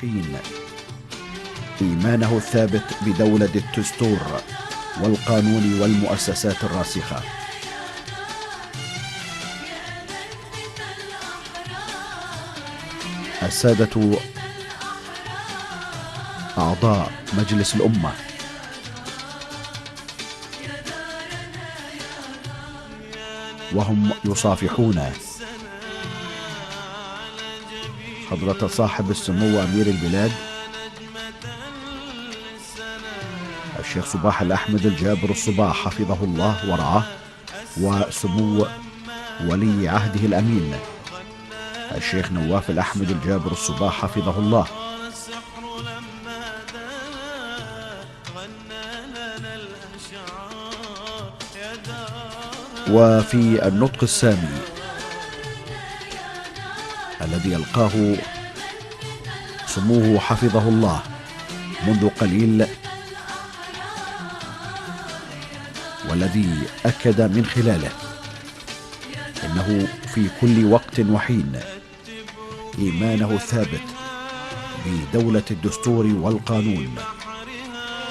وحين إيمانه الثابت بدولة الدستور والقانون والمؤسسات الراسخة. السادة أعضاء مجلس الأمة، وهم يصافحون حضرة صاحب السمو أمير البلاد الشيخ صباح الأحمد الجابر الصباح حفظه الله ورعاه، وسمو ولي عهده الأمين الشيخ نواف الأحمد الجابر الصباح حفظه الله. وفي النطق السامي الذي يلقاه سموه حفظه الله منذ قليل، والذي أكد من خلاله إنه في كل وقت وحين إيمانه الثابت بدولة الدستور والقانون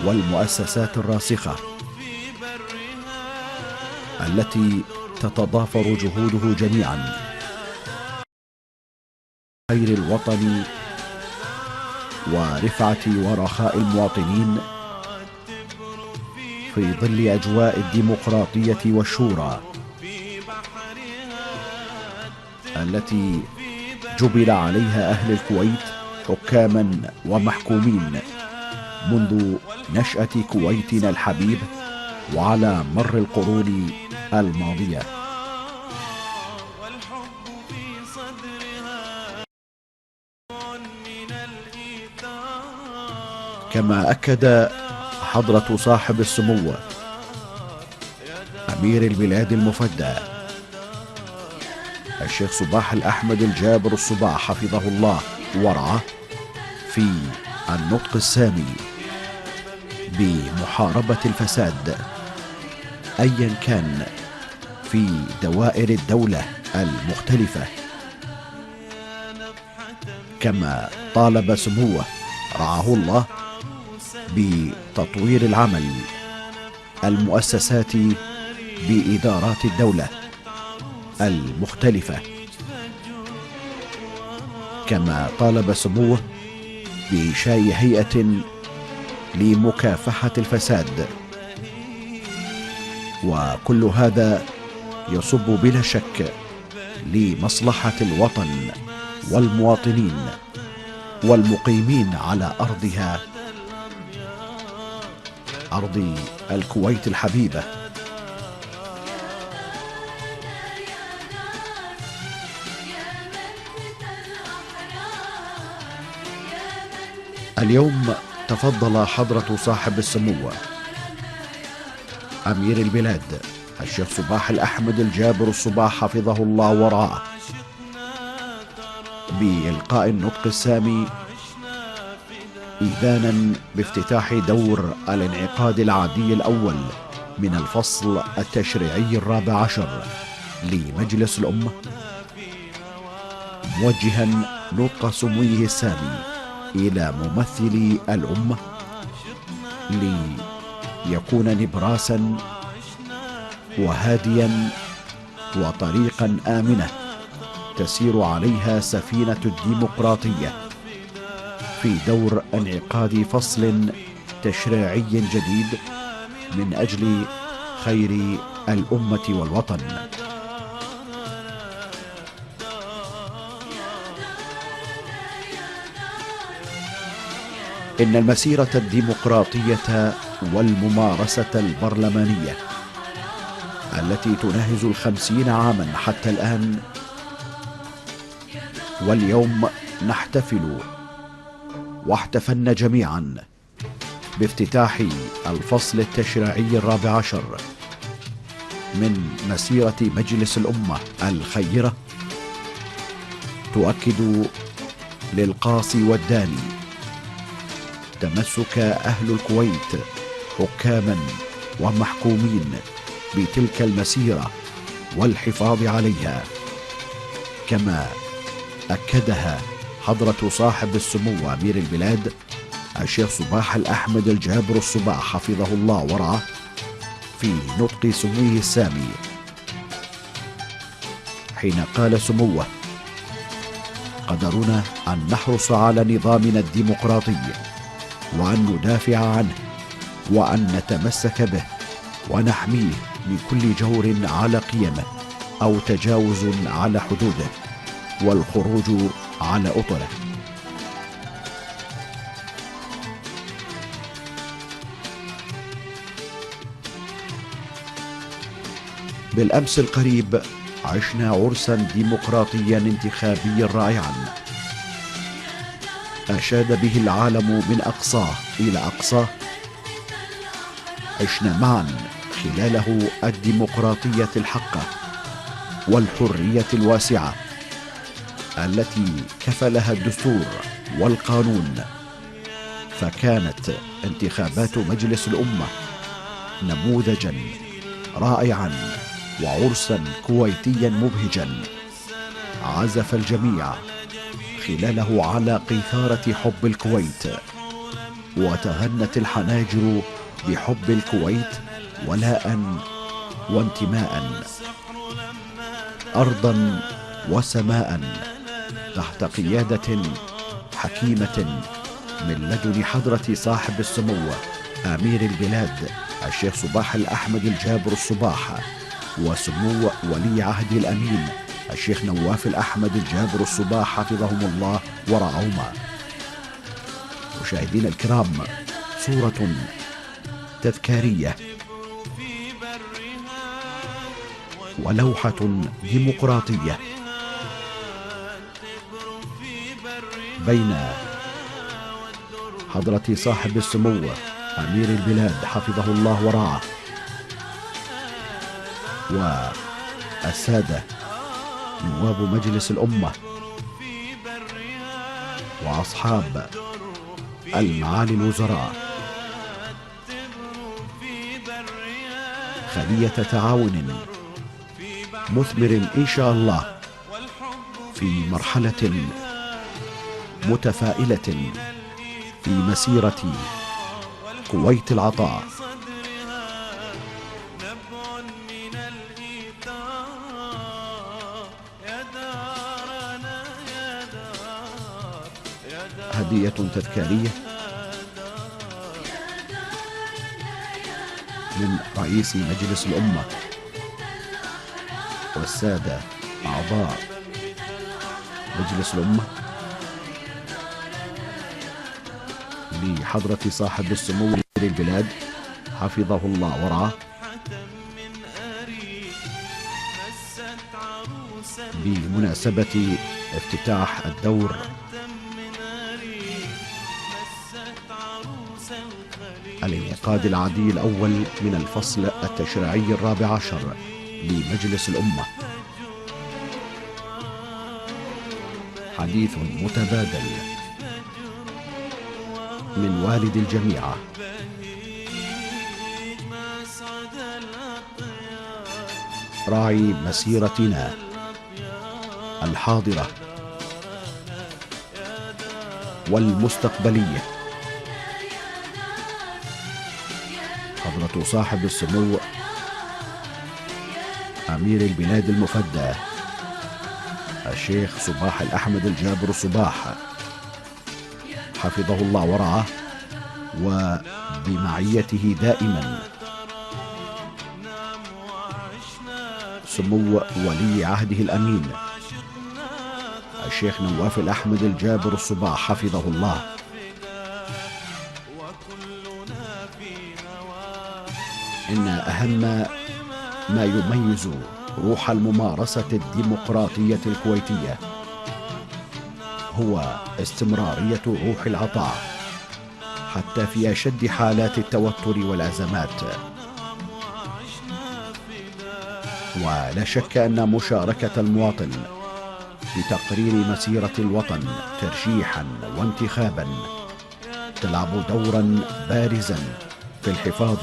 والمؤسسات الراسخة التي تتضافر جهوده جميعا خير الوطن ورفعة ورخاء المواطنين في ظل أجواء الديمقراطية والشورى التي جبل عليها أهل الكويت حكاما ومحكومين منذ نشأة كويتنا الحبيب وعلى مر القرون الماضية. كما أكد حضرة صاحب السمو أمير البلاد المفدى الشيخ صباح الأحمد الجابر الصباح حفظه الله ورعاه في النطق السامي بمحاربة الفساد أيا كان في دوائر الدولة المختلفة، كما طالب سموه رعاه الله بتطوير العمل المؤسسات بإدارات الدولة المختلفة، كما طالب سموه بإنشاء هيئة لمكافحة الفساد. وكل هذا يصب بلا شك لمصلحة الوطن والمواطنين والمقيمين على أرضها، أرض الكويت الحبيبة. اليوم تفضل حضرة صاحب السمو أمير البلاد الشيخ صباح الأحمد الجابر الصباح حفظه الله ورعاه بإلقاء النطق السامي إذانا بافتتاح دور الانعقاد العادي الأول من الفصل التشريعي الرابع عشر لمجلس الأمة، موجها نطق سموه السامي إلى ممثلي الأمة ليكون نبراسا وهاديا وطريقا آمنة تسير عليها سفينة الديمقراطية في دور انعقاد فصل تشريعي جديد من أجل خير الأمة والوطن. إن المسيرة الديمقراطية والممارسة البرلمانية التي تناهز 50 عاما حتى الآن، واليوم نحتفل واحتفلنا جميعا بافتتاح الفصل التشريعي الرابع عشر من مسيرة مجلس الأمة الخيرة، تؤكد للقاصي والداني تمسك أهل الكويت حكاما ومحكومين بتلك المسيرة والحفاظ عليها، كما أكدها حضرة صاحب السمو أمير البلاد الشيخ صباح الأحمد الجابر الصباح حفظه الله ورعاه في نطق سموه السامي، حين قال سموه: قدرنا أن نحرص على نظامنا الديمقراطي وأن ندافع عنه وأن نتمسك به ونحميه من كل جور على قيمه أو تجاوز على حدوده والخروج على أطره. بالأمس القريب عشنا عرسا ديمقراطيا انتخابيا رائعا أشاد به العالم من أقصاه إلى أقصاه. عشنا معا خلاله الديمقراطية الحقة والحرية الواسعة التي كفلها الدستور والقانون، فكانت انتخابات مجلس الأمة نموذجا رائعا وعرسا كويتيا مبهجا عزف الجميع خلاله على قيثارة حب الكويت، وتغنت الحناجر بحب الكويت ولاء وانتماء، أرضا وسماء، تحت قيادة حكيمة من لدن حضرة صاحب السمو أمير البلاد الشيخ صباح الأحمد الجابر الصباح وسمو ولي عهده الأمين الشيخ نواف الأحمد الجابر الصباح حفظهم الله ورعاهما. مشاهدينا الكرام، صورة تذكارية ولوحة ديمقراطية بين حضرة صاحب السمو أمير البلاد حفظه الله ورعاه والسادة نواب مجلس الأمة وأصحاب المعالي الوزراء، خلية تعاون مثمر إن شاء الله في مرحلة متفائلة في مسيرة كويت العطاء. هدية تذكارية من رئيس مجلس الأمة والسادة أعضاء مجلس الأمة لحضرة صاحب السمو أمير البلاد حفظه الله ورعاه بمناسبة افتتاح الدور الانعقاد العادي الأول من الفصل التشريعي الرابع عشر لمجلس الأمة. حديث متبادل من والد الجميع راعي مسيرتنا الحاضرة والمستقبلية، حضرة صاحب السمو أمير البلاد المفدى الشيخ صباح الأحمد الجابر الصباح حفظه الله ورعاه، وبمعيته دائما سمو ولي عهده الأمين الشيخ نواف الأحمد الجابر الصباح حفظه الله. إن أهم ما يميز روح الممارسة الديمقراطية الكويتية هو استمرارية روح العطاء حتى في أشد حالات التوتر والأزمات. ولا شك أن مشاركة المواطن في تقرير مسيرة الوطن ترشيحا وانتخابا تلعب دورا بارزا في الحفاظ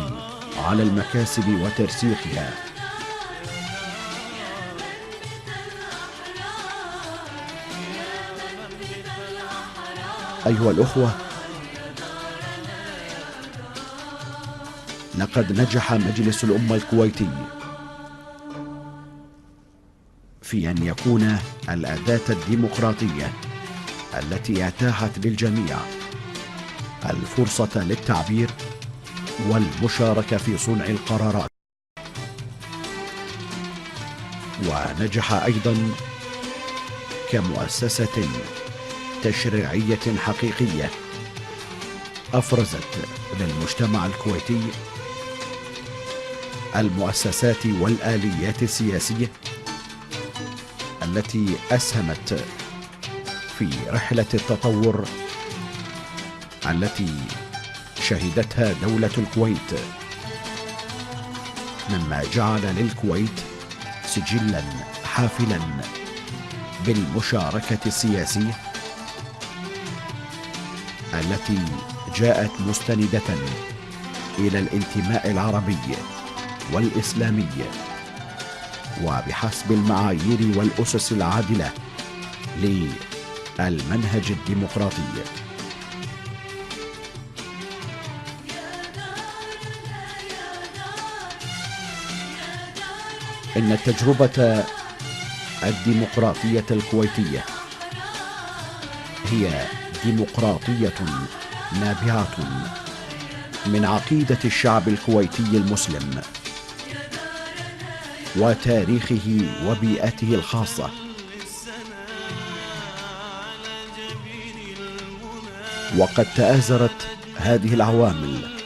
على المكاسب وترسيخها. أيها الأخوة، لقد نجح مجلس الأمة الكويتي في أن يكون الأداة الديمقراطية التي أتاحت للجميع الفرصة للتعبير والمشاركة في صنع القرارات، ونجح أيضا كمؤسسة تشريعية حقيقية أفرزت للمجتمع الكويتي المؤسسات والآليات السياسية التي أسهمت في رحلة التطور التي شهدتها دولة الكويت، مما جعل للكويت سجلا حافلا بالمشاركة السياسية التي جاءت مستندة إلى الانتماء العربي والإسلامي وبحسب المعايير والأسس العادلة للمنهج الديمقراطي. إن التجربة الديمقراطية الكويتية هي ديمقراطية نابعة من عقيدة الشعب الكويتي المسلم وتاريخه وبيئته الخاصة، وقد تآزرت هذه العوامل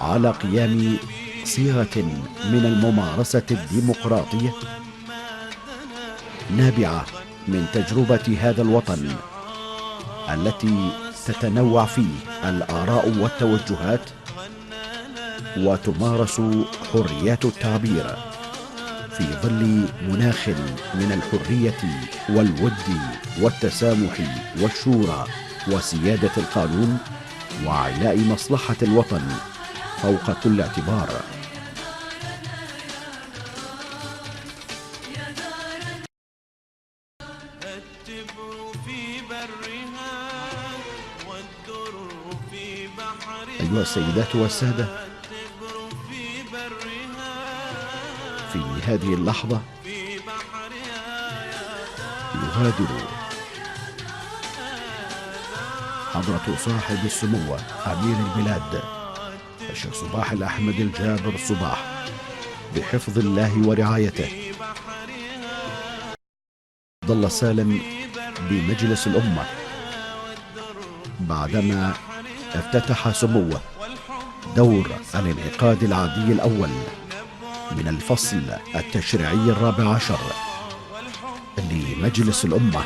على قيام صيغة من الممارسة الديمقراطية نابعة من تجربة هذا الوطن التي تتنوع فيه الآراء والتوجهات وتمارس حريات التعبير في ظل مناخ من الحرية والود والتسامح والشورى وسيادة القانون وعلاء مصلحة الوطن فوق كل اعتبار. أيها السيدات والسادة، في هذه اللحظة يغادر حضرة صاحب السمو أمير البلاد الشيخ صباح الأحمد الجابر الصباح بحفظ الله ورعايته ظل سالم بمجلس الأمة بعدما افتتح سموه دور الانعقاد العادي الأول من الفصل التشريعي الرابع عشر لمجلس الأمة،